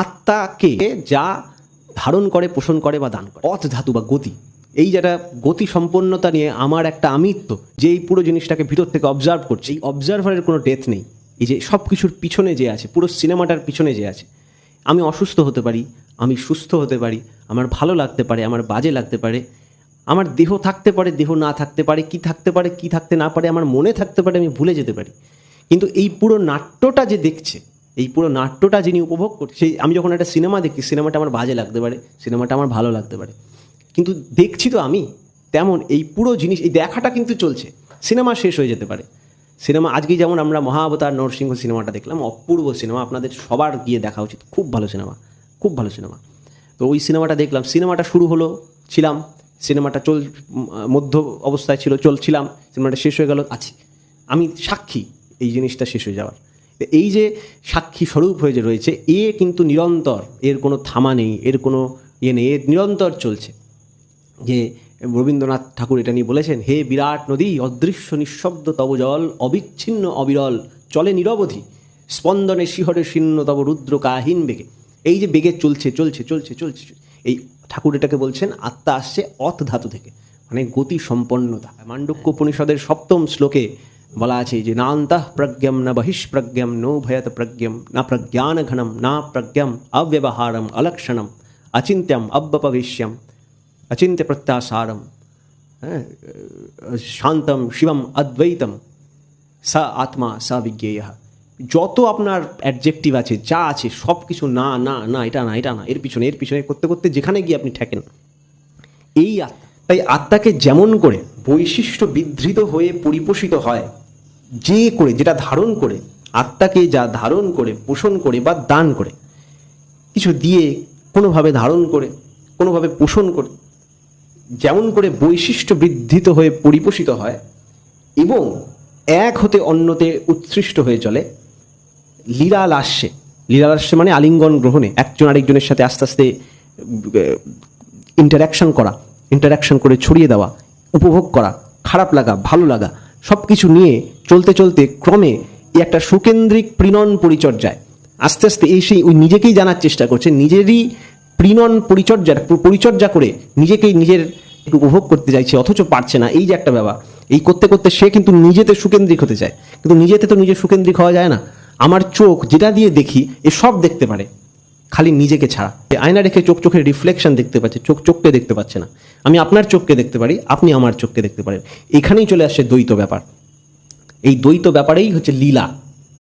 আত্মাকে যা ধারণ করে, পোষণ করে বা দান করে। অথ ধাতু বা গতি, এই যেটা গতি সম্পন্নতা নিয়ে আমার একটা আমিত্ব, যে এই পুরো জিনিসটাকে ভিতর থেকে অবজার্ভ করছে, এই অবজারভারের কোনো ডেথ নেই। এই যে সব কিছুর পিছনে যে আছে, পুরো সিনেমাটার পিছনে যে আছে, আমি অসুস্থ হতে পারি, আমি সুস্থ হতে পারি, আমার ভালো লাগতে পারে, আমার বাজে লাগতে পারে, আমার দেহ থাকতে পারে, দেহ না থাকতে পারে, কি থাকতে পারে, কি থাকতে না পারে, আমার মনে থাকতে পারে, আমি ভুলে যেতে পারি। কিন্তু এই পুরো নাট্যটা যে দেখছে, এই পুরো নাট্যটা যিনি উপভোগ করছে, সেই আমি যখন একটা সিনেমা দেখি, সিনেমাটা আমার বাজে লাগতে পারে, সিনেমাটা আমার ভালো লাগতে পারে, কিন্তু দেখছি তো আমি। তেমন এই পুরো জিনিস, এই দেখাটা কিন্তু চলছে। সিনেমা শেষ হয়ে যেতে পারে। সিনেমা আজকে যেমন আমরা মহাবতার নরসিংহ সিনেমাটা দেখলাম, অপূর্ব সিনেমা, আপনাদের সবার গিয়ে দেখা উচিত, খুব ভালো সিনেমা, খুব ভালো সিনেমা। তো ওই সিনেমাটা দেখলাম, সিনেমাটা শুরু হলো, ছিলাম, সিনেমাটা মধ্য অবস্থায় ছিল, চলছিলাম, সিনেমাটা শেষ হয়ে গেল, আছি, আমি সাক্ষী এই জিনিসটা শেষ হয়ে যাওয়ার। এই যে সাক্ষী স্বরূপ হয়ে যে রয়েছে, এ কিন্তু নিরন্তর, এর কোনো থামা নেই, এর কোনো ইয়ে নেই, এর নিরন্তর চলছে। যে রবীন্দ্রনাথ ঠাকুর এটা নিয়ে বলেছেন, হে বিরাট নদী, অদৃশ্য নিঃশব্দ তব জল, অবিচ্ছিন্ন অবিরল চলে নিরবধি, স্পন্দনে শিহরে শীর্ণ তব রুদ্র কাহীন বেগে। এই যে বেগে চলছে চলছে চলছে চলছে, এই ঠাকুর এটাকে বলছেন আত্মা আসছে অথ ধাতু থেকে, মানে গতি সম্পন্নতা। মান্ডুক্য উপনিষদের 7ম শ্লোকে বলা আছে যে নান্তঃ প্রজ্ঞম না বহিষ্প্রজ্ঞম নো ভয়ত প্রজ্ঞম না প্রজ্ঞান ঘনম না প্রজ্ঞম অব্যবহারম অলক্ষণম অচিন্ত্যম অব্যপবেশ্যম অচিন্ত্য প্রত্যাসারম, হ্যাঁ, শান্তম শিবম অদ্বৈতম স আত্মা স বিজ্ঞেয়। যত আপনার অ্যাডজেক্টিভ আছে, যা আছে, সব কিছু না না না, এটা না এটা না, এর পিছনে করতে করতে যেখানে গিয়ে আপনি ঠেকেন, এই আত্মা। তাই আত্মাকে যেমন করে বৈশিষ্ট্য বিধৃত হয়ে পরিপোষিত হয়, যে করে, যেটা ধারণ করে, আত্মাকে যা ধারণ করে, পোষণ করে বা দান করে, কিছু দিয়ে, কোনোভাবে ধারণ করে, কোনোভাবে পোষণ করে, যেমন করে বৈশিষ্ট্য বৃদ্ধিত হয়ে পরিপোষিত হয় এবং এক হতে অন্যতে উৎসৃষ্ট হয়ে চলে, লীলালাস্যে, লীলালাস্যে মানে আলিঙ্গন গ্রহণে, একজন আরেকজনের সাথে আস্তে আস্তে ইন্টারাকশন করে ছড়িয়ে দেওয়া, উপভোগ করা, খারাপ লাগা, ভালো লাগা, সব কিছু নিয়ে চলতে চলতে ক্রমে এই একটা সুকেন্দ্রিক প্রিণন পরিচর্যায় আস্তে আস্তে এই সেই ওই নিজেকেই জানার চেষ্টা করছে, নিজেরই প্রিণন পরিচর্যা করে নিজেকেই নিজের উপভোগ করতে চাইছে, অথচ পারছে না। এই যে একটা ব্যাপার, এই করতে করতে সে কিন্তু নিজেতে সুকেন্দ্রিক হতে চায়, কিন্তু নিজেতে তো নিজে সুকেন্দ্রিক হওয়া যায় না। আমার চোখ যেটা দিয়ে দেখি, এ সব দেখতে পারে, খালি নিজেকে ছাড়া। আয়না রেখে চোখের রিফ্লেকশন দেখতে পাচ্ছে, চোখকে দেখতে পাচ্ছে না। আমি আপনার চোখকে দেখতে পারি, আপনি আমার চোখকে দেখতে পারেন। এখানেই চলে আসছে দ্বৈত ব্যাপার। এই দ্বৈত ব্যাপারেই হচ্ছে লীলা।